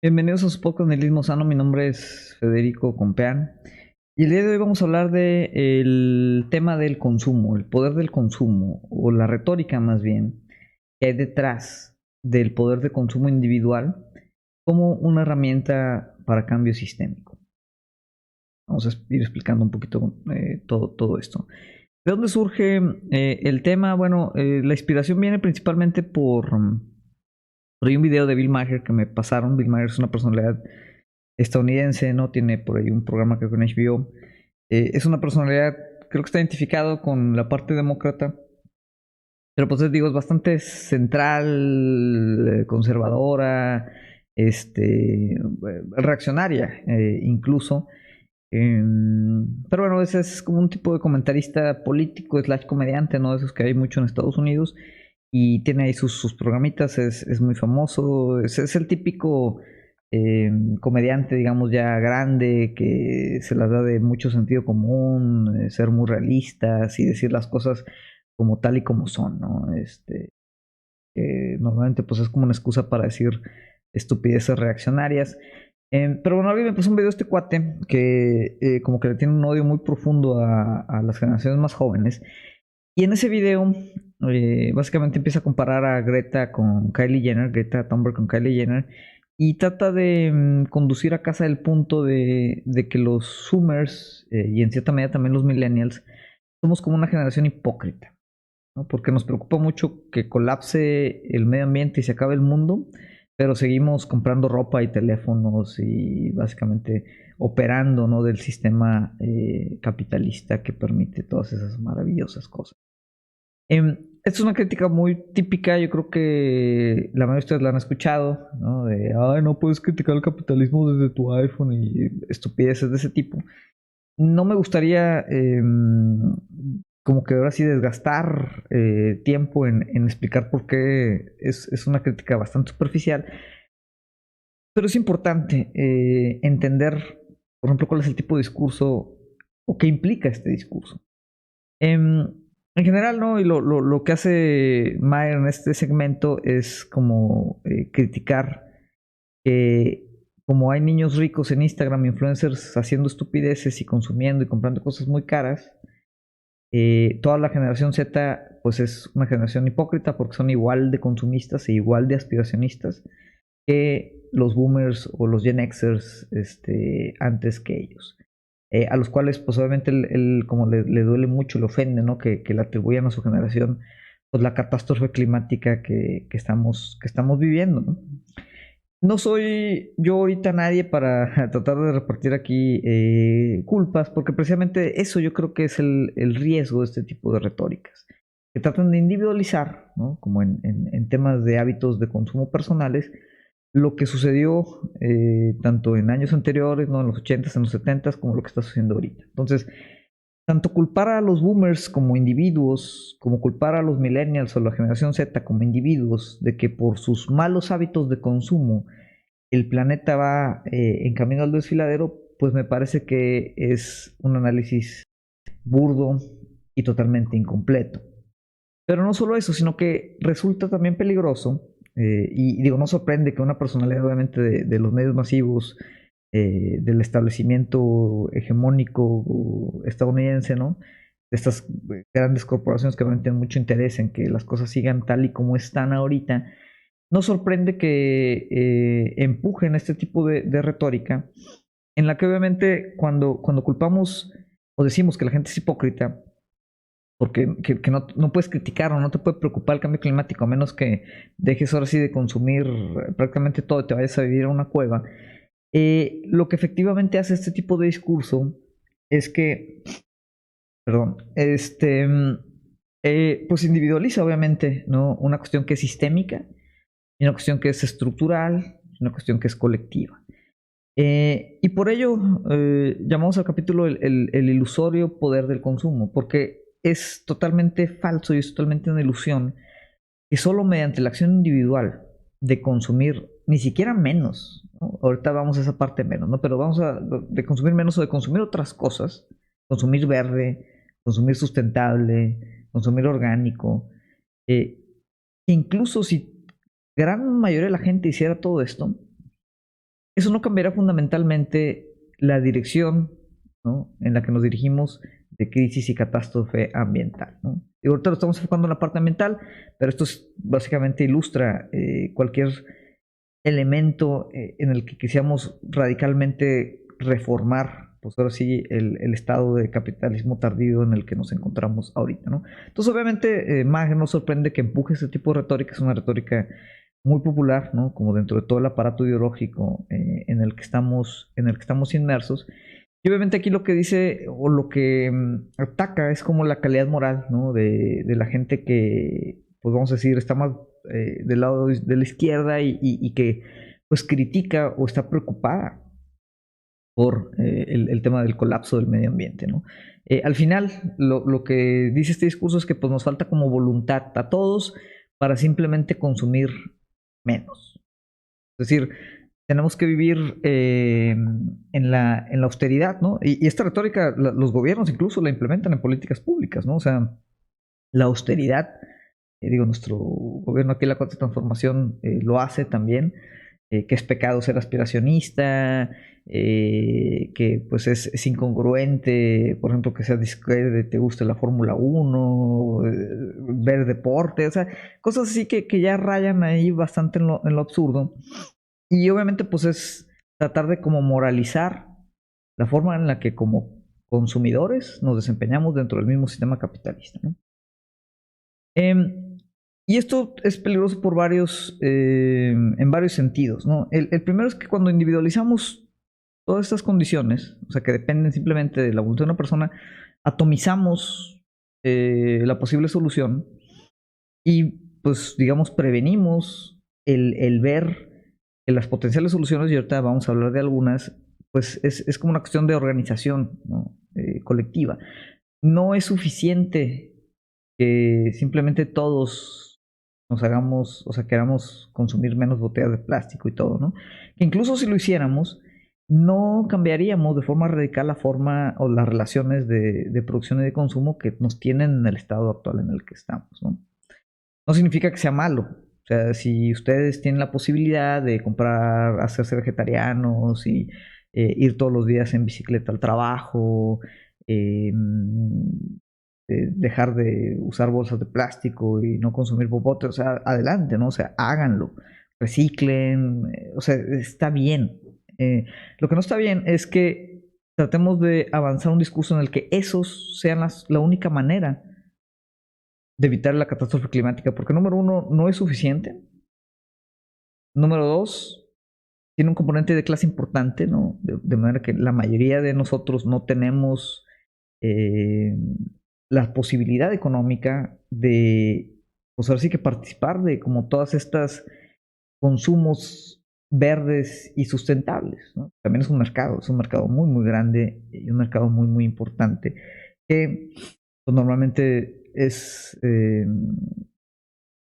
Bienvenidos a su podcast Nihilismo Sano. Mi nombre es Federico Compeán y el día de hoy vamos a hablar de el tema del consumo, el poder del consumo o la retórica más bien que hay detrás del poder de consumo individual como una herramienta para cambio sistémico. Vamos a ir explicando un poquito todo esto. ¿De dónde surge el tema? Bueno, la inspiración viene principalmente por ahí un video de Bill Maher que me pasaron. Bill Maher es una personalidad estadounidense, ¿no? Tiene por ahí un programa que con HBO. Es una personalidad, creo que está identificado con la parte demócrata, pero pues les digo, es bastante central, conservadora, reaccionaria, incluso. Pero bueno, ese es como un tipo de comentarista político slash comediante, ¿no? Esos que hay mucho en Estados Unidos. Y tiene ahí sus programitas, es muy famoso. Es el típico comediante, digamos, ya grande, que se las da de mucho sentido común, ser muy realistas y decir las cosas como tal y como son, ¿no? Normalmente pues es como una excusa para decir estupideces reaccionarias. Pero bueno, alguien me puso un video de este cuate que como que le tiene un odio muy profundo a las generaciones más jóvenes. Y en ese video básicamente empieza a comparar a Greta con Kylie Jenner, Greta Thunberg con Kylie Jenner, y trata de conducir a casa el punto de que los Zoomers y en cierta medida también los Millennials somos como una generación hipócrita, ¿no? Porque nos preocupa mucho que colapse el medio ambiente y se acabe el mundo, pero seguimos comprando ropa y teléfonos y básicamente operando, ¿no? Del sistema capitalista que permite todas esas maravillosas cosas. Esta es una crítica muy típica, yo creo que la mayoría de ustedes la han escuchado, ¿no? De, ay, no puedes criticar el capitalismo desde tu iPhone y estupideces de ese tipo. No me gustaría como que ahora sí desgastar tiempo en explicar por qué es una crítica bastante superficial, pero es importante entender, por ejemplo, cuál es el tipo de discurso o qué implica este discurso. En general, ¿no? Y lo que hace Mayer en este segmento es como criticar que como hay niños ricos en Instagram, influencers haciendo estupideces y consumiendo y comprando cosas muy caras, toda la generación Z pues es una generación hipócrita porque son igual de consumistas e igual de aspiracionistas que los boomers o los Gen Xers antes que ellos. A los cuales pues obviamente él como le duele mucho, le ofende, ¿no? Que le atribuyan a su generación pues la catástrofe climática que estamos viviendo, ¿no? No soy yo ahorita nadie para tratar de repartir aquí culpas, porque precisamente eso yo creo que es el riesgo de este tipo de retóricas, que tratan de individualizar, ¿no? Como en temas de hábitos de consumo personales, lo que sucedió tanto en años anteriores, ¿no? En los 80s, en los 70s, como lo que está sucediendo ahorita. Entonces, tanto culpar a los boomers como individuos, como culpar a los millennials o la generación Z como individuos de que por sus malos hábitos de consumo el planeta va en camino al desfiladero, pues me parece que es un análisis burdo y totalmente incompleto. Pero no solo eso, sino que resulta también peligroso, y digo, no sorprende que una personalidad obviamente de los medios masivos, del establecimiento hegemónico estadounidense, ¿no? De estas grandes corporaciones que obviamente tienen mucho interés en que las cosas sigan tal y como están ahorita, no sorprende que empujen este tipo de retórica en la que obviamente cuando culpamos o decimos que la gente es hipócrita, porque que no puedes criticar o no te puede preocupar el cambio climático a menos que dejes ahora sí de consumir prácticamente todo y te vayas a vivir a una cueva. Lo que efectivamente hace este tipo de discurso es que, perdón, pues individualiza obviamente, ¿no? Una cuestión que es sistémica y una cuestión que es estructural y una cuestión que es colectiva. Y por ello llamamos al capítulo el ilusorio poder del consumo, porque es totalmente falso y es totalmente una ilusión que solo mediante la acción individual de consumir, ni siquiera menos, ¿no? Ahorita vamos a esa parte menos, ¿no? Pero vamos a de consumir menos o de consumir otras cosas, consumir verde, consumir sustentable, consumir orgánico, eh, incluso si gran mayoría de la gente hiciera todo esto, eso no cambiará fundamentalmente la dirección, ¿no?, en la que nos dirigimos de crisis y catástrofe ambiental, ¿no? Y ahorita lo estamos enfocando en la parte ambiental, pero esto básicamente ilustra cualquier elemento en el que quisiéramos radicalmente reformar, pues ahora sí, el estado de capitalismo tardío en el que nos encontramos ahorita, ¿no? Entonces, obviamente, Mag no sorprende que empuje ese tipo de retórica, es una retórica muy popular, ¿no?, como dentro de todo el aparato ideológico en el que estamos inmersos. Y obviamente aquí lo que dice o lo que ataca es como la calidad moral, ¿no?, de la gente que, pues vamos a decir, está más del lado de la izquierda y que pues critica o está preocupada por el tema del colapso del medio ambiente, ¿no? Al final, lo que dice este discurso es que pues, nos falta como voluntad a todos para simplemente consumir menos. Es decir, tenemos que vivir en la austeridad, ¿no? Y esta retórica, los gobiernos incluso la implementan en políticas públicas, ¿no? O sea, la austeridad, digo, nuestro gobierno aquí, la Cuarta Transformación, lo hace también, que es pecado ser aspiracionista, que pues es incongruente, por ejemplo, que sea que te guste la Fórmula 1, ver deporte, o sea, cosas así que ya rayan ahí bastante en lo absurdo. Y obviamente pues es tratar de como moralizar la forma en la que como consumidores nos desempeñamos dentro del mismo sistema capitalista, ¿no? Y esto es peligroso por en varios sentidos, ¿no? El primero es que cuando individualizamos todas estas condiciones, o sea, que dependen simplemente de la voluntad de una persona, atomizamos la posible solución y, pues, digamos, prevenimos el ver que las potenciales soluciones, y ahorita vamos a hablar de algunas, pues es como una cuestión de organización, ¿no?, colectiva. No es suficiente que simplemente todos nos hagamos, o sea, queramos consumir menos botellas de plástico y todo, ¿no? Que incluso si lo hiciéramos, no cambiaríamos de forma radical la forma o las relaciones de producción y de consumo que nos tienen en el estado actual en el que estamos, ¿no? No significa que sea malo. O sea, si ustedes tienen la posibilidad de comprar, hacerse vegetarianos y ir todos los días en bicicleta al trabajo, eh, dejar de usar bolsas de plástico y no consumir popote, o sea, adelante, ¿no? O sea, háganlo, reciclen, o sea, está bien. Lo que no está bien es que tratemos de avanzar un discurso en el que esos sean la única manera de evitar la catástrofe climática, porque número uno, no es suficiente. Número dos, tiene un componente de clase importante, ¿no? De manera que la mayoría de nosotros no tenemos eh, la posibilidad económica de, pues ahora sí que participar de como todas estas consumos verdes y sustentables, ¿no? También es un mercado muy, muy grande y un mercado muy, muy importante que pues, normalmente es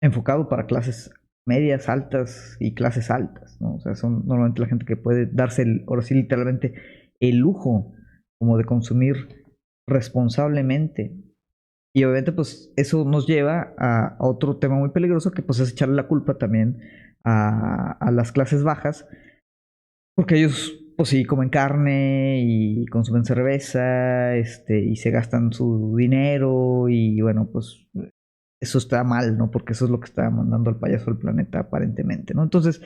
enfocado para clases medias, altas y clases altas, ¿no? O sea, son normalmente la gente que puede darse, ahora sí, literalmente, el lujo como de consumir responsablemente. Y obviamente, pues, eso nos lleva a otro tema muy peligroso, que pues es echarle la culpa también a las clases bajas, porque ellos, pues sí, comen carne y consumen cerveza, y se gastan su dinero y bueno, pues eso está mal, ¿no? Porque eso es lo que está mandando al payaso al planeta aparentemente, ¿no? Entonces,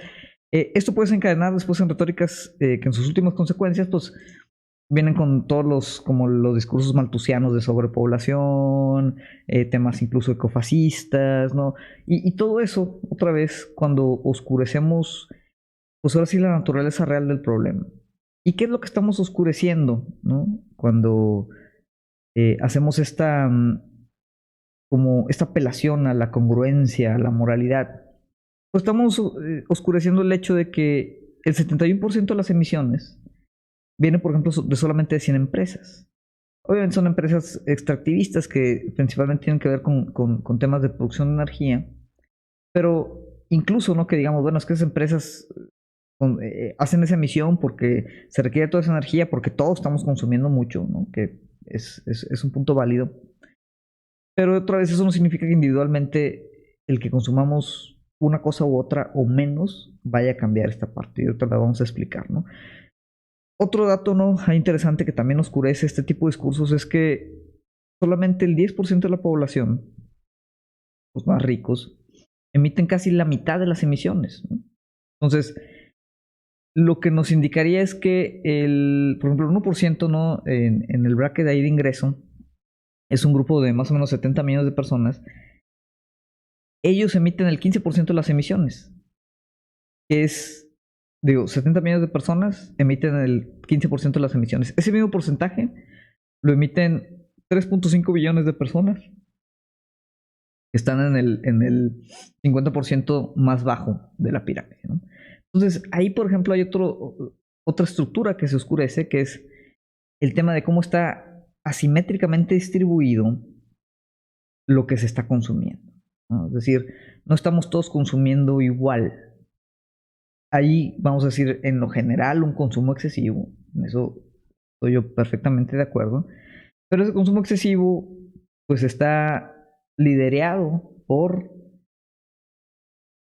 esto puede desencadenar después en retóricas que en sus últimas consecuencias, pues, vienen con todos como los discursos maltusianos de sobrepoblación, temas incluso ecofascistas, ¿no? Y todo eso, otra vez, cuando oscurecemos, pues ahora sí la naturaleza real del problema. ¿Y qué es lo que estamos oscureciendo, ¿no? Cuando hacemos como esta apelación a la congruencia, a la moralidad, pues estamos oscureciendo el hecho de que el 71% de las emisiones viene, por ejemplo, de solamente de 100 empresas. Obviamente son empresas extractivistas que principalmente tienen que ver con temas de producción de energía, pero incluso, ¿no?, que digamos, bueno, es que esas empresas hacen esa emisión porque se requiere toda esa energía, porque todos estamos consumiendo mucho, ¿no?, que es un punto válido. Pero otra vez eso no significa que individualmente el que consumamos una cosa u otra o menos vaya a cambiar esta parte. Y ahorita la vamos a explicar, ¿no? Otro dato, ¿no?, interesante que también oscurece este tipo de discursos es que solamente el 10% de la población, los más ricos, emiten casi la mitad de las emisiones, ¿no? Entonces, lo que nos indicaría es que, por ejemplo, el 1%, ¿no?, en el bracket ahí de ingreso, es un grupo de más o menos 70 millones de personas. Ellos emiten el 15% de las emisiones, que es, digo, 70 millones de personas emiten el 15% de las emisiones. Ese mismo porcentaje lo emiten 3.5 billones de personas, que están en el 50% más bajo de la pirámide, ¿no? Entonces, ahí, por ejemplo, hay otra estructura que se oscurece, que es el tema de cómo está asimétricamente distribuido lo que se está consumiendo, ¿no? Es decir, no estamos todos consumiendo igual. Ahí, vamos a decir, en lo general, un consumo excesivo, en eso estoy yo perfectamente de acuerdo, pero ese consumo excesivo, pues está liderado por,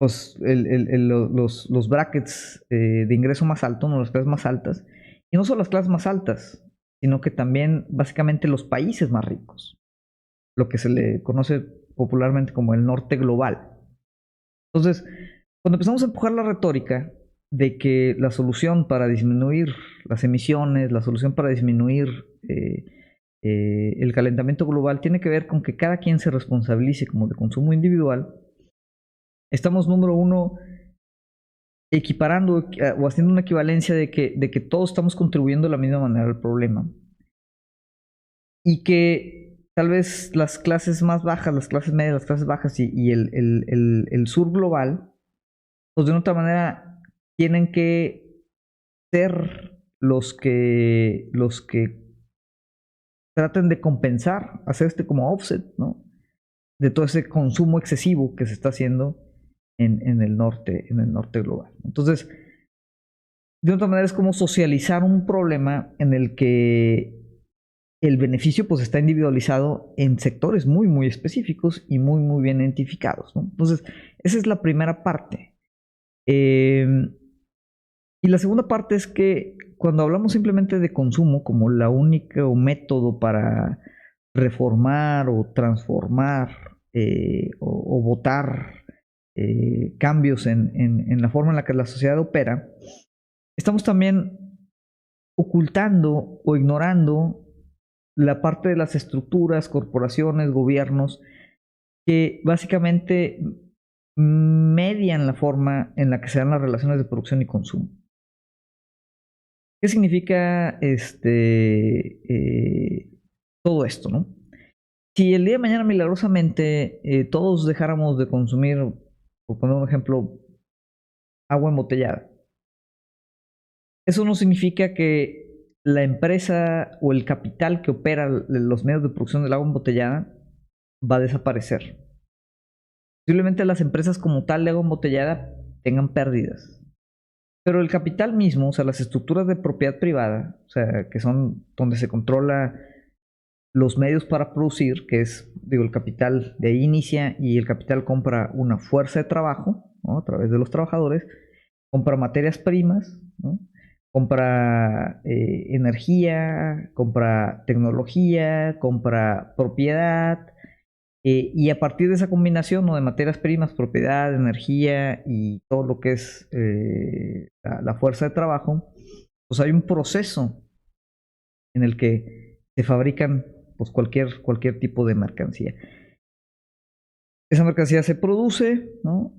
pues, los brackets de ingreso más alto, no las clases más altas, y no solo las clases más altas, sino que también básicamente los países más ricos, lo que se le conoce popularmente como el norte global. Entonces, cuando empezamos a empujar la retórica de que la solución para disminuir las emisiones, la solución para disminuir el calentamiento global tiene que ver con que cada quien se responsabilice como de consumo individual, estamos, número uno, equiparando o haciendo una equivalencia de que todos estamos contribuyendo de la misma manera al problema. Y que tal vez las clases más bajas, las clases medias, las clases bajas y el sur global, pues de otra manera tienen que ser los que traten de compensar, hacer como offset, ¿no?, de todo ese consumo excesivo que se está haciendo en el norte global. Entonces, de otra manera es como socializar un problema en el que el beneficio pues está individualizado en sectores muy muy específicos y muy muy bien identificados, ¿no? Entonces, esa es la primera parte. Y la segunda parte es que cuando hablamos simplemente de consumo como la único método para reformar o transformar o votar cambios en la forma en la que la sociedad opera, estamos también ocultando o ignorando la parte de las estructuras, corporaciones, gobiernos, que básicamente median la forma en la que se dan las relaciones de producción y consumo. ¿Qué significa todo esto, no? Si el día de mañana milagrosamente todos dejáramos de consumir, por poner un ejemplo, agua embotellada, eso no significa que la empresa o el capital que opera los medios de producción del agua embotellada va a desaparecer. Posiblemente las empresas como tal de agua embotellada tengan pérdidas, pero el capital mismo, o sea, las estructuras de propiedad privada, o sea, que son donde se controla los medios para producir, que es, digo, el capital de ahí inicia y el capital compra una fuerza de trabajo, ¿no?, a través de los trabajadores, compra materias primas, ¿no?, compra energía, compra tecnología, compra propiedad, y a partir de esa combinación, ¿no?, de materias primas, propiedad, energía y todo lo que es la fuerza de trabajo, pues hay un proceso en el que se fabrican pues cualquier tipo de mercancía. Esa mercancía se produce, ¿no?,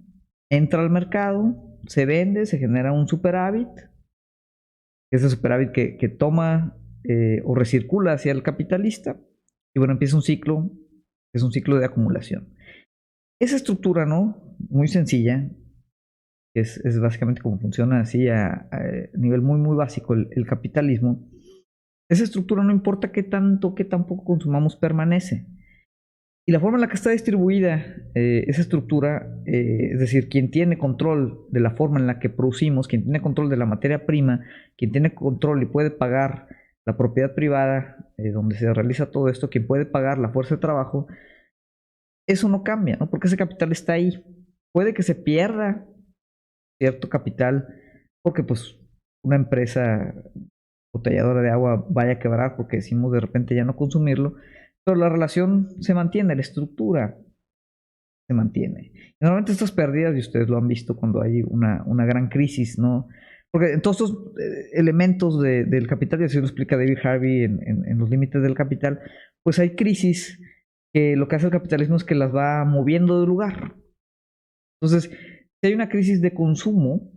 entra al mercado, se vende, se genera un superávit. Ese superávit que toma o recircula hacia el capitalista. Y bueno, empieza un ciclo, es un ciclo de acumulación. Esa estructura, ¿no?, muy sencilla, es básicamente como funciona así a nivel muy muy básico el capitalismo. Esa estructura, no importa qué tanto, qué tan poco consumamos, permanece. Y la forma en la que está distribuida esa estructura, es decir, quien tiene control de la forma en la que producimos, quien tiene control de la materia prima, quien tiene control y puede pagar la propiedad privada donde se realiza todo esto, quien puede pagar la fuerza de trabajo, eso no cambia, ¿no?, porque ese capital está ahí. puede que se pierda cierto capital porque pues una empresa botelladora de agua vaya a quebrar porque decimos de repente ya no consumirlo, pero la relación se mantiene, la estructura se mantiene. Normalmente estas pérdidas, y ustedes lo han visto cuando hay una gran crisis, ¿no? Porque en todos estos elementos del capital, y así lo explica David Harvey en los límites del capital, pues hay crisis que lo que hace el capitalismo es que las va moviendo de lugar. Entonces, si hay una crisis de consumo,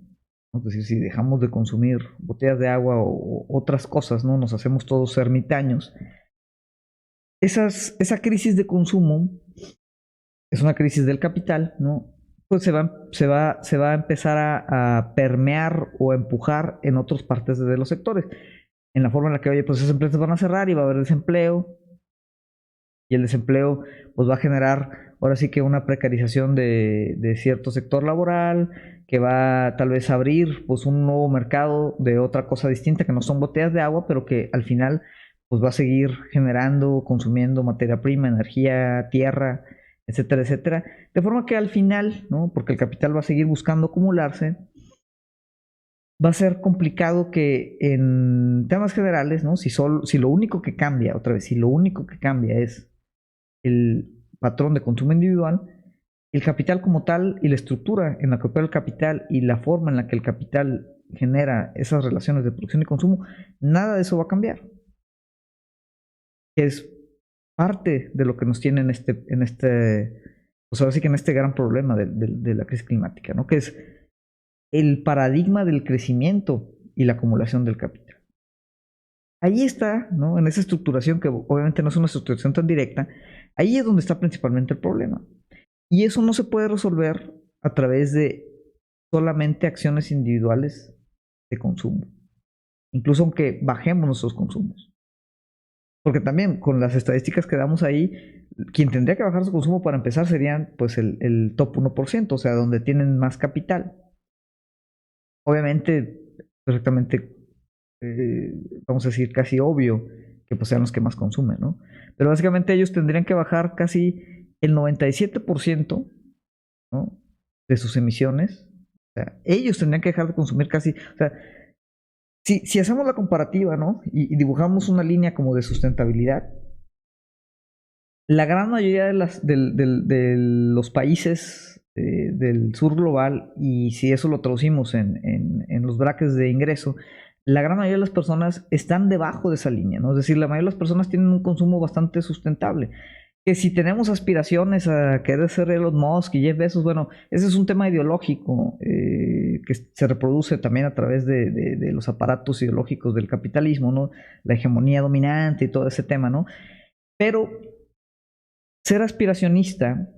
es decir, si dejamos de consumir botellas de agua o otras cosas, ¿no? Nos hacemos todos ermitaños. Esa crisis de consumo es una crisis del capital, ¿no? Pues se va a empezar a permear o a empujar en otras partes de los sectores. En la forma en la que, oye, pues esas empresas van a cerrar y va a haber desempleo. Y el desempleo pues va a generar ahora sí que una precarización de cierto sector laboral, que va tal vez a abrir pues un nuevo mercado de otra cosa distinta que no son botellas de agua, pero que al final pues va a seguir generando, consumiendo materia prima, energía, tierra, etcétera, etcétera. De forma que al final, ¿no? Porque el capital va a seguir buscando acumularse, va a ser complicado que en temas generales, ¿no? Si lo único que cambia, otra vez, si lo único que cambia es el patrón de consumo individual, el capital como tal y la estructura en la que opera el capital y la forma en la que el capital genera esas relaciones de producción y consumo, nada de eso va a cambiar. Es parte de lo que nos tiene pues ahora sí que en este gran problema de la crisis climática, ¿no? Que es el paradigma del crecimiento y la acumulación del capital. Ahí está, ¿no? En esa estructuración, que obviamente no es una estructuración tan directa, ahí es donde está principalmente el problema. Y eso no se puede resolver a través de solamente acciones individuales de consumo, incluso aunque bajemos nuestros consumos. Porque también con las estadísticas que damos ahí, quien tendría que bajar su consumo para empezar serían pues el top 1%, o sea, donde tienen más capital. Obviamente, perfectamente, vamos a decir, casi obvio que pues sean los que más consumen, ¿no? Pero básicamente ellos tendrían que bajar casi el 97%, ¿no? De sus emisiones. O sea, ellos tendrían que dejar de consumir casi, o sea, si hacemos la comparativa, ¿no? Y dibujamos una línea como de sustentabilidad, la gran mayoría de los países del sur global, y si eso lo traducimos en los brackets de ingreso, la gran mayoría de las personas están debajo de esa línea, ¿no? Es decir, la mayoría de las personas tienen un consumo bastante sustentable. Que si tenemos aspiraciones a querer ser Elon Musk y Jeff Bezos, bueno, ese es un tema ideológico que se reproduce también a través de los aparatos ideológicos del capitalismo, ¿no? La hegemonía dominante y todo ese tema, ¿no? Pero ser aspiracionista,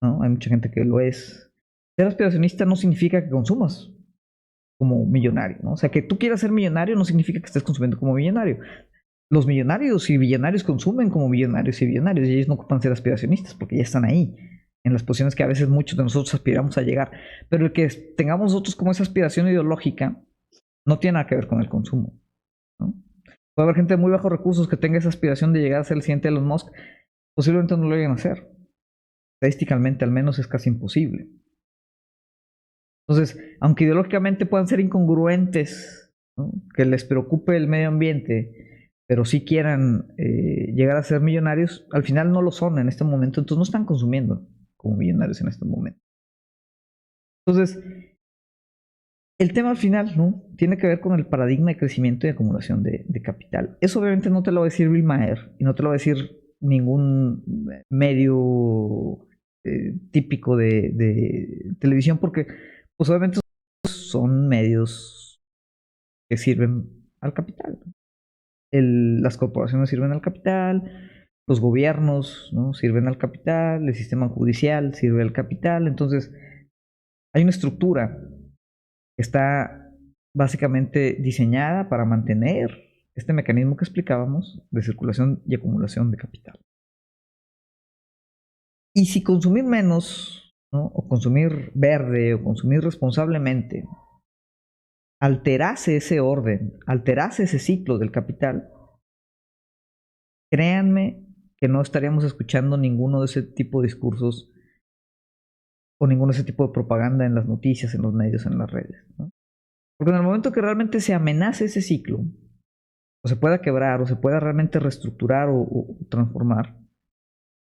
¿no? Hay mucha gente que lo es. Ser aspiracionista no significa que consumas como millonario, ¿no? O sea, que tú quieras ser millonario no significa que estés consumiendo como millonario. Los millonarios y billonarios consumen como millonarios y billonarios y ellos no ocupan ser aspiracionistas porque ya están ahí, en las posiciones que a veces muchos de nosotros aspiramos a llegar. Pero el que tengamos nosotros como esa aspiración ideológica no tiene nada que ver con el consumo, ¿no? Puede haber gente de muy bajos recursos que tenga esa aspiración de llegar a ser el siguiente Elon Musk, posiblemente no lo lleguen a hacer. Estadísticamente al menos es casi imposible. Entonces, aunque ideológicamente puedan ser incongruentes, ¿no? Que les preocupe el medio ambiente, pero sí quieran llegar a ser millonarios, al final no lo son en este momento, entonces no están consumiendo como millonarios en este momento. Entonces, el tema al final, ¿no? Tiene que ver con el paradigma de crecimiento y acumulación de capital. Eso obviamente no te lo va a decir Bill Maher y no te lo va a decir ningún medio típico de televisión porque pues obviamente son medios que sirven al capital. Las corporaciones sirven al capital, los gobiernos, ¿no? Sirven al capital, el sistema judicial sirve al capital, entonces hay una estructura que está básicamente diseñada para mantener este mecanismo que explicábamos de circulación y acumulación de capital. Y si consumir menos, ¿no? O consumir verde o consumir responsablemente alterase ese orden, alterase ese ciclo del capital, créanme que no estaríamos escuchando ninguno de ese tipo de discursos o ningún ese tipo de propaganda en las noticias, en los medios, en las redes, ¿no? Porque en el momento que realmente se amenace ese ciclo, o se pueda quebrar, o se pueda realmente reestructurar o transformar,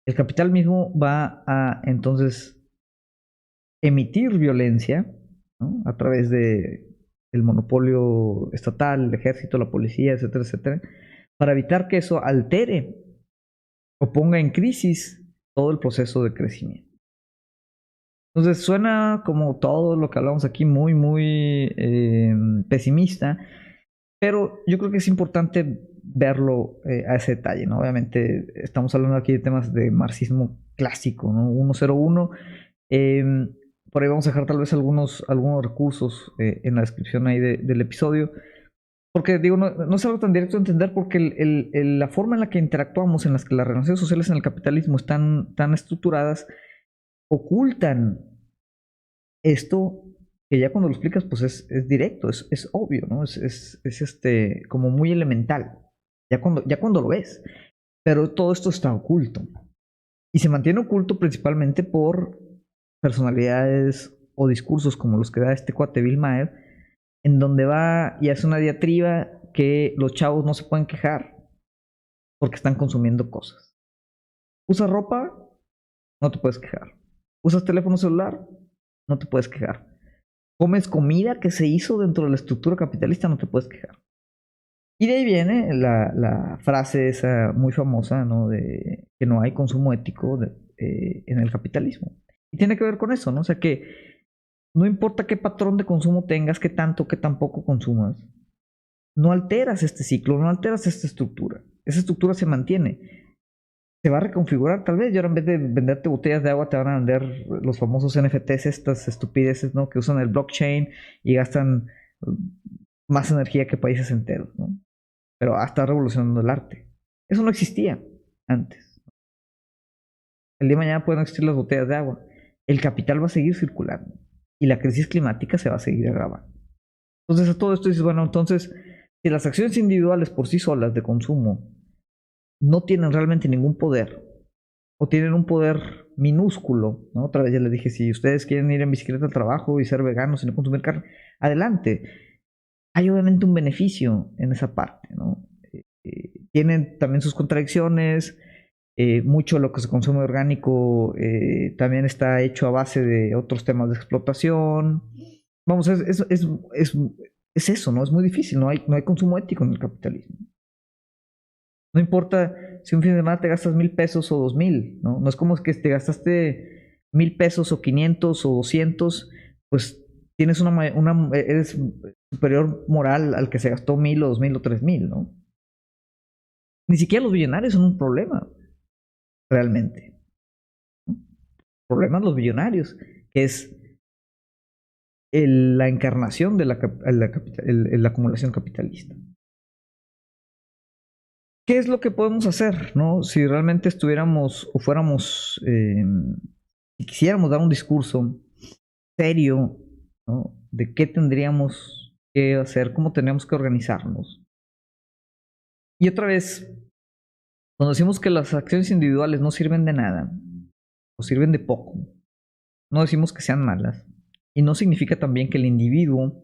el capital mismo va a entonces emitir violencia, ¿no? A través de el monopolio estatal, el ejército, la policía, etcétera, etcétera, para evitar que eso altere o ponga en crisis todo el proceso de crecimiento. Entonces suena como todo lo que hablamos aquí muy pesimista, pero yo creo que es importante verlo a ese detalle, ¿no? Obviamente estamos hablando aquí de temas de marxismo clásico, ¿no? 101. Eh, por ahí vamos a dejar tal vez algunos recursos en la descripción ahí del episodio. Porque digo, no es algo tan directo de entender porque la forma en la que interactuamos, en las que las relaciones sociales en el capitalismo están tan estructuradas, ocultan esto que ya cuando lo explicas pues es directo, es obvio, ¿no? Es como muy elemental, ya cuando lo ves. Pero todo esto está oculto. Y se mantiene oculto principalmente por personalidades o discursos como los que da este cuate Bill Maher, en donde va y hace una diatriba que los chavos no se pueden quejar porque están consumiendo cosas. ¿Usas ropa? No te puedes quejar. ¿Usas teléfono celular? No te puedes quejar. ¿Comes comida que se hizo dentro de la estructura capitalista? No te puedes quejar. Y de ahí viene la frase esa muy famosa, ¿no? De que no hay consumo ético en el capitalismo. Y tiene que ver con eso, ¿no? O sea que no importa qué patrón de consumo tengas, qué tanto, qué tan poco consumas, no alteras este ciclo, no alteras esta estructura. Esa estructura se mantiene. Se va a reconfigurar tal vez. Y ahora en vez de venderte botellas de agua, te van a vender los famosos NFTs, estas estupideces, ¿no? Que usan el blockchain y gastan más energía que países enteros, ¿no? Pero hasta revolucionando el arte. Eso no existía antes. El día de mañana pueden existir las botellas de agua. El capital va a seguir circulando. Y la crisis climática se va a seguir agravando. Entonces a todo esto dices, bueno, entonces, si las acciones individuales por sí solas de consumo no tienen realmente ningún poder, o tienen un poder minúsculo, ¿no? Otra vez ya les dije, si ustedes quieren ir en bicicleta al trabajo y ser veganos y no consumir carne, adelante. Hay obviamente un beneficio en esa parte, ¿no? Tienen también sus contradicciones. Mucho de lo que se consume orgánico también está hecho a base de otros temas de explotación. Vamos, es eso, ¿no? Es muy difícil, no hay consumo ético en el capitalismo. No importa si un fin de semana te gastas 1,000 pesos o 2,000, ¿no? No es como que te gastaste 1,000 pesos o 500 o 200, pues tienes eres superior moral al que se gastó 1,000 o 2,000 o 3,000, ¿no? Ni siquiera los billonarios son un problema, realmente, ¿no? Problemas los billonarios, que es la encarnación de la acumulación capitalista. ¿Qué es lo que podemos hacer, no? Si realmente estuviéramos o fuéramos, si quisiéramos dar un discurso serio, ¿no? De qué tendríamos que hacer, cómo tendríamos que organizarnos. Y otra vez, cuando decimos que las acciones individuales no sirven de nada, o sirven de poco, no decimos que sean malas. Y no significa también que el individuo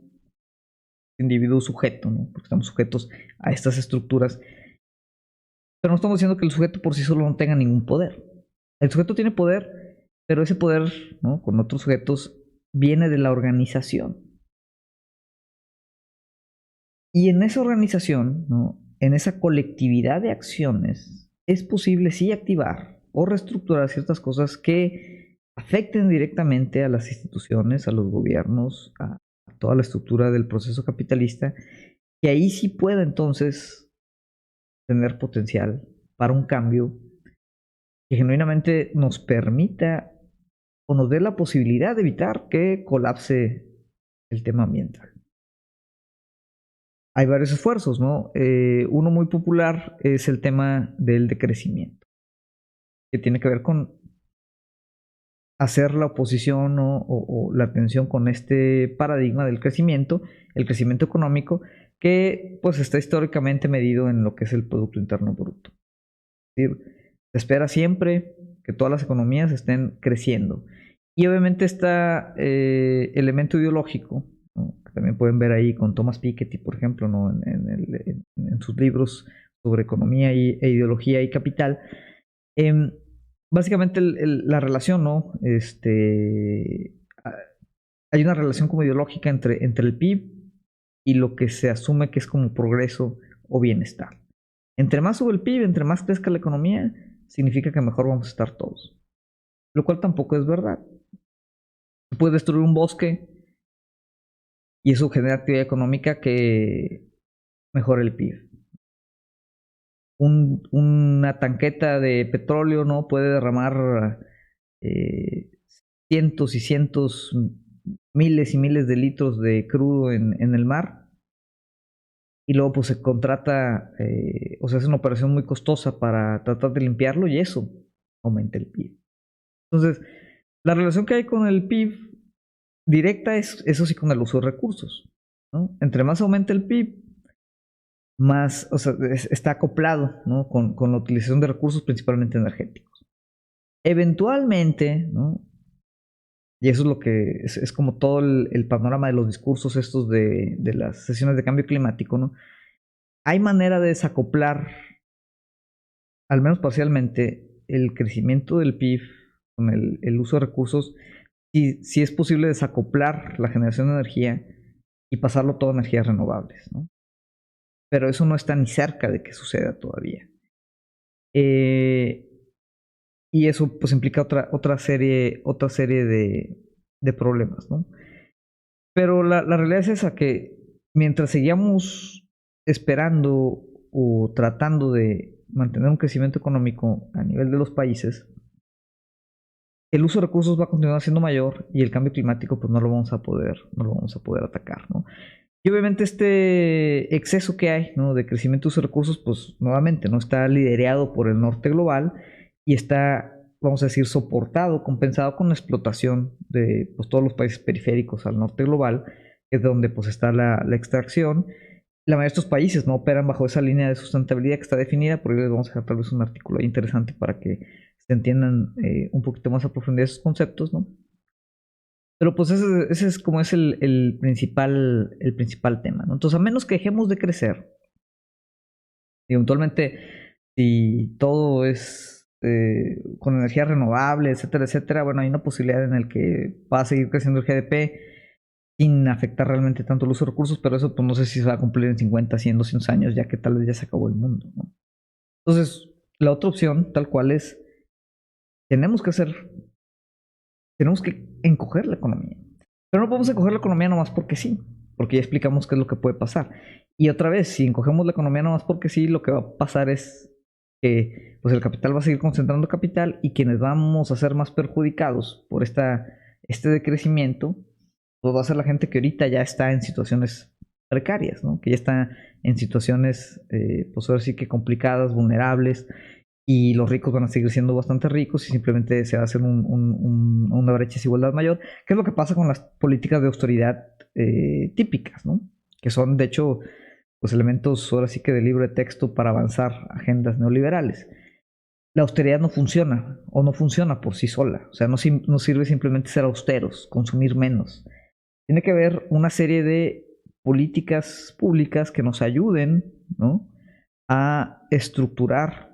sujeto, ¿no? Porque estamos sujetos a estas estructuras. Pero no estamos diciendo que el sujeto por sí solo no tenga ningún poder. El sujeto tiene poder, pero ese poder, ¿no? Con otros sujetos, viene de la organización. Y en esa organización, ¿no? En esa colectividad de acciones, es posible sí activar o reestructurar ciertas cosas que afecten directamente a las instituciones, a los gobiernos, a toda la estructura del proceso capitalista, que ahí sí pueda entonces tener potencial para un cambio que genuinamente nos permita o nos dé la posibilidad de evitar que colapse el tema ambiental. Hay varios esfuerzos, ¿no? Uno muy popular es el tema del decrecimiento, que tiene que ver con hacer la oposición o la tensión con este paradigma del crecimiento, el crecimiento económico, que pues está históricamente medido en lo que es el Producto Interno Bruto. Es decir, se espera siempre que todas las economías estén creciendo. Y obviamente está elemento ideológico, ¿no? Que también pueden ver ahí con Thomas Piketty, por ejemplo, ¿no? En sus libros sobre economía e ideología y capital. Em, Básicamente la relación, ¿no? Hay una relación como ideológica entre el PIB y lo que se asume que es como progreso o bienestar. Entre más sube el PIB, entre más crezca la economía, significa que mejor vamos a estar todos. Lo cual tampoco es verdad. Se puede destruir un bosque y eso genera actividad económica que mejora el PIB. Una tanqueta de petróleo, ¿no? Puede derramar cientos y cientos, miles y miles de litros de crudo en el mar. Y luego pues se contrata, o sea, es una operación muy costosa para tratar de limpiarlo y eso aumenta el PIB. Entonces, la relación que hay con el PIB directa es, eso sí, con el uso de recursos, ¿no? Entre más aumenta el PIB, más, o sea, está acoplado, ¿no? Con la utilización de recursos principalmente energéticos. Eventualmente, ¿no? Y eso es lo que es como todo el panorama de los discursos estos de las sesiones de cambio climático, ¿no? Hay manera de desacoplar, al menos parcialmente, el crecimiento del PIB con el uso de recursos, si es posible desacoplar la generación de energía y pasarlo todo a energías renovables, ¿no? Pero eso no está ni cerca de que suceda todavía. Y eso pues implica otra serie de problemas, ¿no? Pero la realidad es esa, que mientras seguíamos esperando o tratando de mantener un crecimiento económico a nivel de los países, el uso de recursos va a continuar siendo mayor y el cambio climático pues no lo vamos a poder atacar, ¿no? Y obviamente este exceso que hay, ¿no? De crecimiento de uso de recursos, pues nuevamente no está liderado por el norte global y está, vamos a decir, soportado, compensado con la explotación de pues, todos los países periféricos al norte global, que es donde pues está la extracción. La mayoría de estos países no operan bajo esa línea de sustentabilidad que está definida, por ello les vamos a dejar tal vez un artículo ahí interesante para que se entiendan un poquito más a profundidad esos conceptos, ¿no? Pero pues ese es como es el principal tema, ¿no? Entonces, a menos que dejemos de crecer, y eventualmente, si todo es con energía renovable, etcétera, etcétera, bueno, hay una posibilidad en la que va a seguir creciendo el GDP sin afectar realmente tanto el uso de recursos, pero eso pues no sé si se va a cumplir en 50, 100, 200 años, ya que tal vez ya se acabó el mundo, ¿no? Entonces, la otra opción, tal cual es, tenemos que hacer, tenemos que encoger la economía. Pero no podemos encoger la economía nomás porque sí, porque ya explicamos qué es lo que puede pasar. Y otra vez, si encogemos la economía nomás porque sí, lo que va a pasar es que pues el capital va a seguir concentrando capital y quienes vamos a ser más perjudicados por este decrecimiento, pues va a ser la gente que ahorita ya está en situaciones precarias, ¿no? Que ya está en situaciones, pues ahora sí que complicadas, vulnerables, y los ricos van a seguir siendo bastante ricos y simplemente se va a hacer una brecha de desigualdad mayor, que es lo que pasa con las políticas de austeridad típicas, ¿no? Que son, de hecho, los elementos ahora sí que de libre texto para avanzar agendas neoliberales. La austeridad no funciona o no funciona por sí sola, o sea, no sirve simplemente ser austeros, consumir menos. Tiene que haber una serie de políticas públicas que nos ayuden, ¿no? A estructurar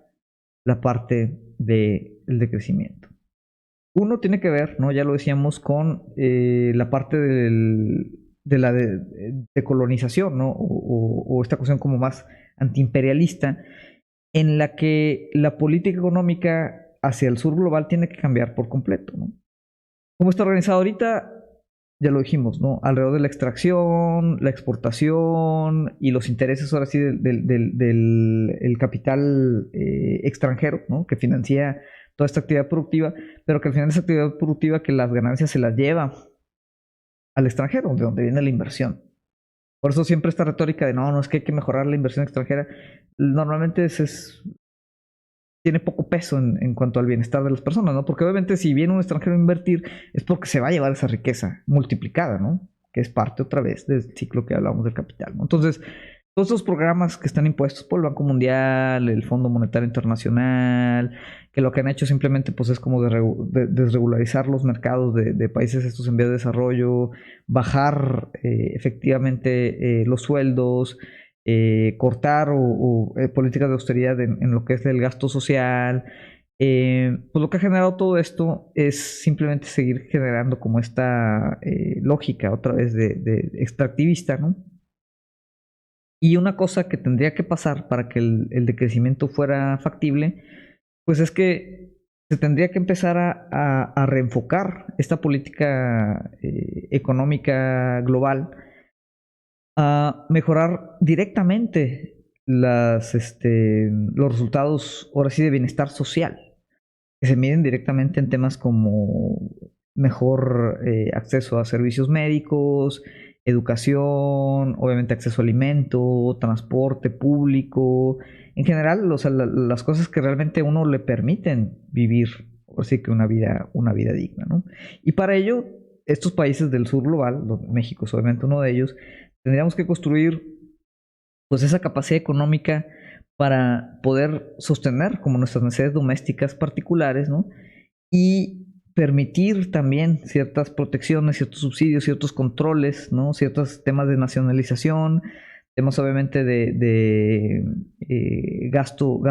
la parte del decrecimiento. Uno tiene que ver, ¿no? Ya lo decíamos, con la parte de la decolonización, ¿no? O esta cuestión como más antiimperialista, en la que la política económica hacia el sur global tiene que cambiar por completo, ¿no? ¿Cómo está organizado ahorita? Ya lo dijimos, ¿no? Alrededor de la extracción, la exportación y los intereses ahora sí del capital extranjero, ¿no? Que financia toda esta actividad productiva, pero que al final esa actividad productiva que las ganancias se las lleva al extranjero, de donde viene la inversión. Por eso siempre esta retórica de no, es que hay que mejorar la inversión extranjera, normalmente tiene poco peso en cuanto al bienestar de las personas, ¿no? Porque obviamente si viene un extranjero a invertir es porque se va a llevar esa riqueza multiplicada, ¿no? Que es parte otra vez del ciclo que hablamos del capital, ¿no? Entonces, todos esos programas que están impuestos por el Banco Mundial, el Fondo Monetario Internacional, que lo que han hecho simplemente pues es como desregularizar los mercados de países estos en vía de desarrollo, bajar efectivamente los sueldos, cortar políticas de austeridad en lo que es el gasto social. Pues lo que ha generado todo esto es simplemente seguir generando como esta lógica otra vez de extractivista, ¿no? Y una cosa que tendría que pasar para que el decrecimiento fuera factible, pues es que se tendría que empezar a reenfocar esta política económica global a mejorar directamente los resultados, ahora sí, de bienestar social, que se miden directamente en temas como mejor acceso a servicios médicos, educación, obviamente acceso a alimento, transporte público, en general, o sea, las cosas que realmente a uno le permiten vivir, así que una vida digna, ¿no? Y para ello, estos países del sur global, México es obviamente uno de ellos, tendríamos que construir pues esa capacidad económica para poder sostener como nuestras necesidades domésticas particulares, ¿no? Y permitir también ciertas protecciones, ciertos subsidios, ciertos controles, ¿no? Ciertos temas de nacionalización, temas obviamente de gasto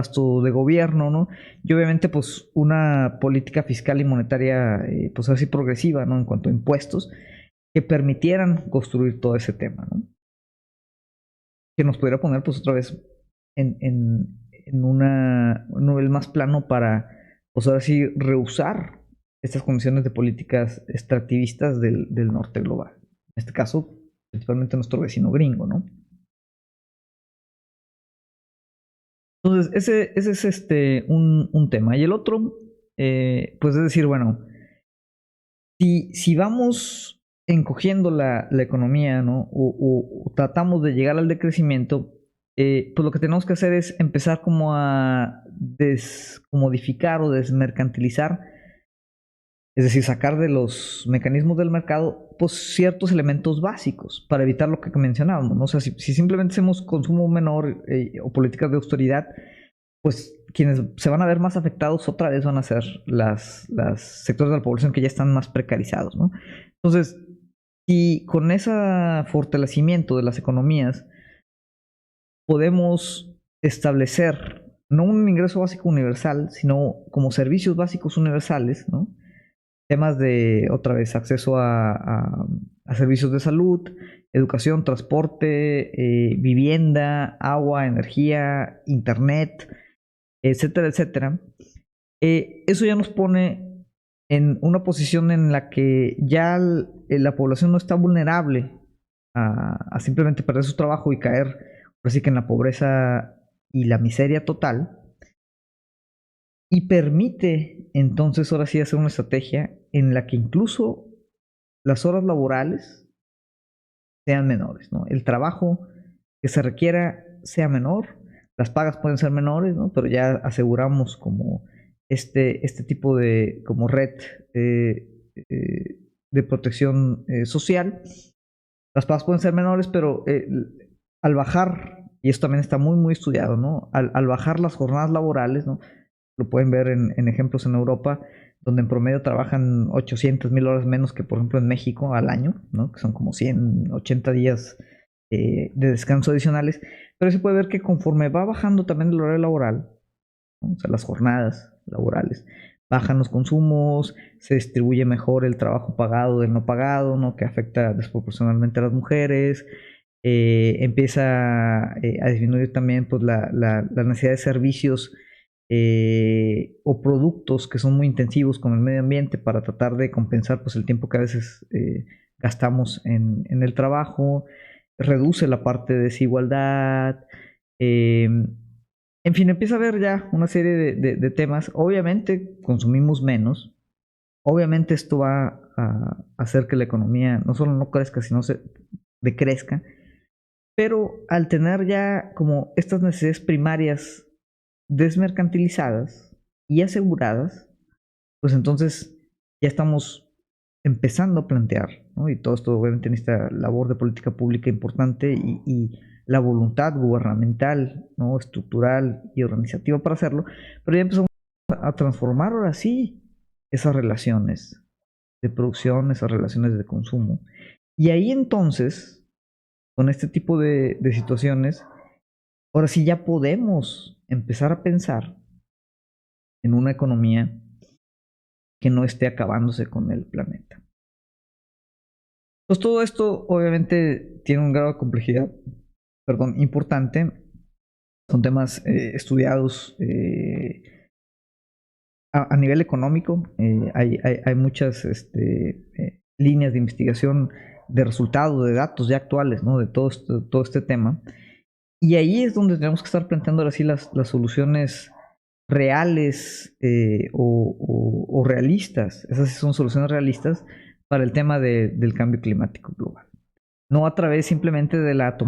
de gobierno, ¿no? Y obviamente pues una política fiscal y monetaria pues así progresiva, ¿no? En cuanto a impuestos, que permitieran construir todo ese tema, ¿no? Que nos pudiera poner pues otra vez en un nivel más plano para pues ahora sí rehusar estas condiciones de políticas extractivistas del norte global. En este caso, principalmente nuestro vecino gringo, ¿no? Entonces, ese es un tema. Y el otro, pues es decir, bueno, si vamos encogiendo la economía, ¿no? O tratamos de llegar al decrecimiento, pues lo que tenemos que hacer es empezar como a descomodificar o desmercantilizar, es decir, sacar de los mecanismos del mercado pues ciertos elementos básicos para evitar lo que mencionábamos, ¿no? O sea, si simplemente hacemos consumo menor o políticas de austeridad, pues quienes se van a ver más afectados otra vez van a ser las sectores de la población que ya están más precarizados, ¿no? Entonces, si con ese fortalecimiento de las economías podemos establecer no un ingreso básico universal, sino como servicios básicos universales, ¿no? Temas de, otra vez, acceso a servicios de salud, educación, transporte, vivienda, agua, energía, internet, etcétera, etcétera. Eso ya nos pone en una posición en la que ya la población no está vulnerable a simplemente perder su trabajo y caer, así que en la pobreza y la miseria total, y permite entonces ahora sí hacer una estrategia en la que incluso las horas laborales sean menores, ¿no? El trabajo que se requiera sea menor, las pagas pueden ser menores, ¿no? Pero ya aseguramos como este tipo de como red eh, eh, de protección social. Las pagas pueden ser menores, pero al bajar, y esto también está muy estudiado, ¿no? Al bajar las jornadas laborales, ¿no? Lo pueden ver en ejemplos en Europa, donde en promedio trabajan 800,000 horas menos que, por ejemplo, en México al año, ¿no? Que son como 180 días de descanso adicionales. Pero se puede ver que conforme va bajando también el horario laboral, ¿no? O sea, las jornadas laborales, bajan los consumos, se distribuye mejor el trabajo pagado del no pagado, ¿no? Que afecta desproporcionalmente a las mujeres. Empieza a disminuir también pues, la necesidad de servicios o productos que son muy intensivos con el medio ambiente para tratar de compensar pues, el tiempo que a veces gastamos en el trabajo, reduce la parte de desigualdad, en fin, empieza a haber ya una serie de temas. Obviamente consumimos menos, obviamente esto va a hacer que la economía no solo no crezca, sino se decrezca, pero al tener ya como estas necesidades primarias desmercantilizadas y aseguradas, pues entonces ya estamos empezando a plantear, ¿no? Y todo esto obviamente en esta labor de política pública importante y la voluntad gubernamental, ¿no? Estructural y organizativa para hacerlo, pero ya empezamos a transformar ahora sí esas relaciones de producción, esas relaciones de consumo. Y ahí entonces, con este tipo de situaciones, ahora sí ya podemos empezar a pensar en una economía que no esté acabándose con el planeta. Pues todo esto obviamente tiene un grado de complejidad, importante. Son temas estudiados a nivel económico. Hay muchas líneas de investigación de resultados, de datos ya actuales, ¿no? De todo este tema. Y ahí es donde tenemos que estar planteando ahora sí las soluciones reales o realistas. Esas sí son soluciones realistas para el tema del cambio climático global. No a través simplemente de la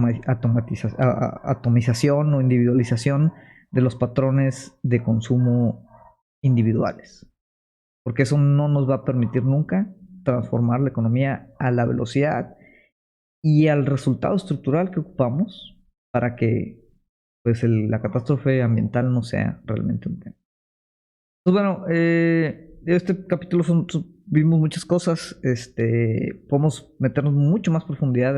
atomización o individualización de los patrones de consumo individuales. Porque eso no nos va a permitir nunca transformar la economía a la velocidad y al resultado estructural que ocupamos para que pues la catástrofe ambiental no sea realmente un tema. Pues bueno, este capítulo vimos muchas cosas. Podemos meternos mucho más profundidad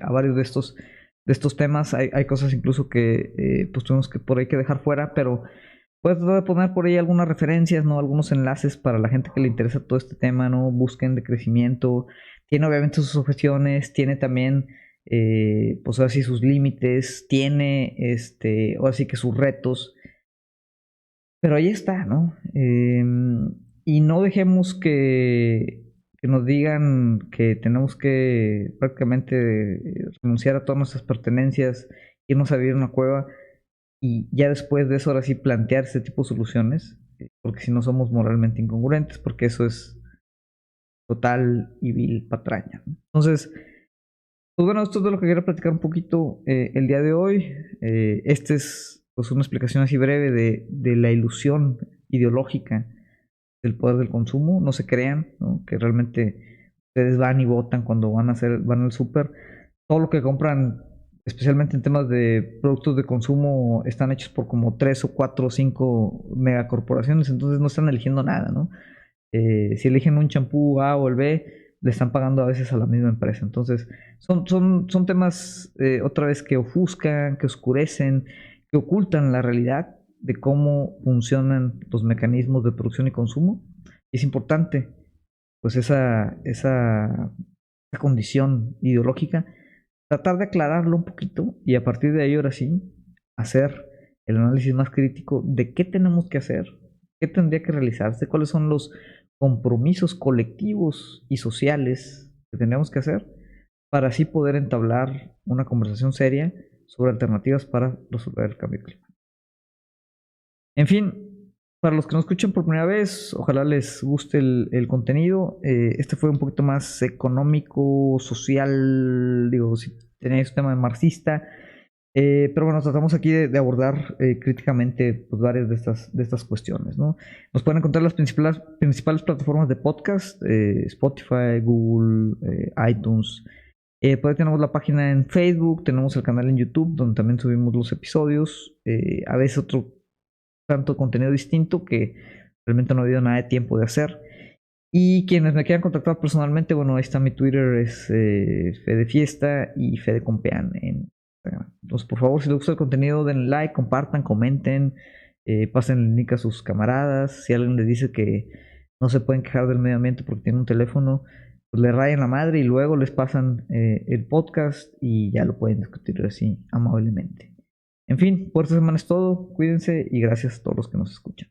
a varios de estos temas. Hay cosas incluso que pues tuvimos que por ahí que dejar fuera, pero puedes tratar de poner por ahí algunas referencias, ¿no? Algunos enlaces para la gente que le interesa todo este tema, ¿no? Busquen de crecimiento. Tiene obviamente sus objeciones, tiene también pues ahora sí sus límites, tiene ahora sí que sus retos. Pero ahí está, ¿no? Y no dejemos que nos digan que tenemos que prácticamente renunciar a todas nuestras pertenencias, irnos a vivir en una cueva y ya después de eso ahora sí plantear este tipo de soluciones, porque si no somos moralmente incongruentes, porque eso es total y vil patraña, ¿no? Entonces, pues bueno, esto es de lo que quería platicar un poquito el día de hoy. Este es pues una explicación así breve de la ilusión ideológica del poder del consumo. No se crean, ¿no? Que realmente ustedes van y votan cuando van al súper. Todo lo que compran, especialmente en temas de productos de consumo, están hechos por como 3 o 4 o 5 megacorporaciones, entonces no están eligiendo nada, ¿no? Si eligen un champú A o el B, le están pagando a veces a la misma empresa. Entonces, son temas otra vez que ofuscan, que oscurecen, que ocultan la realidad de cómo funcionan los mecanismos de producción y consumo. Y es importante, pues, esa condición ideológica, tratar de aclararlo un poquito y a partir de ahí, ahora sí, hacer el análisis más crítico de qué tenemos que hacer, qué tendría que realizarse, cuáles son los compromisos colectivos y sociales que tenemos que hacer para así poder entablar una conversación seria sobre alternativas para resolver el cambio climático. En fin, para los que nos escuchan por primera vez, ojalá les guste el contenido. Este fue un poquito más económico, social, digo, si tenéis un tema marxista. Pero bueno, tratamos aquí de abordar críticamente pues, varias de estas cuestiones, ¿no? Nos pueden encontrar las principales plataformas de podcast, Spotify, Google, iTunes. Por ahí tenemos la página en Facebook, tenemos el canal en YouTube, donde también subimos los episodios. A veces otro tanto contenido distinto que realmente no ha habido nada de tiempo de hacer. Y quienes me quieran contactar personalmente, bueno, ahí está mi Twitter, es Fede Fiesta y Fede Compean en Instagram. Entonces, por favor, si les gusta el contenido, den like, compartan, comenten, pasen el link a sus camaradas. Si alguien les dice que no se pueden quejar del medio ambiente porque tienen un teléfono, pues le rayan la madre y luego les pasan el podcast y ya lo pueden discutir así amablemente. En fin, por esta semana es todo. Cuídense y gracias a todos los que nos escuchan.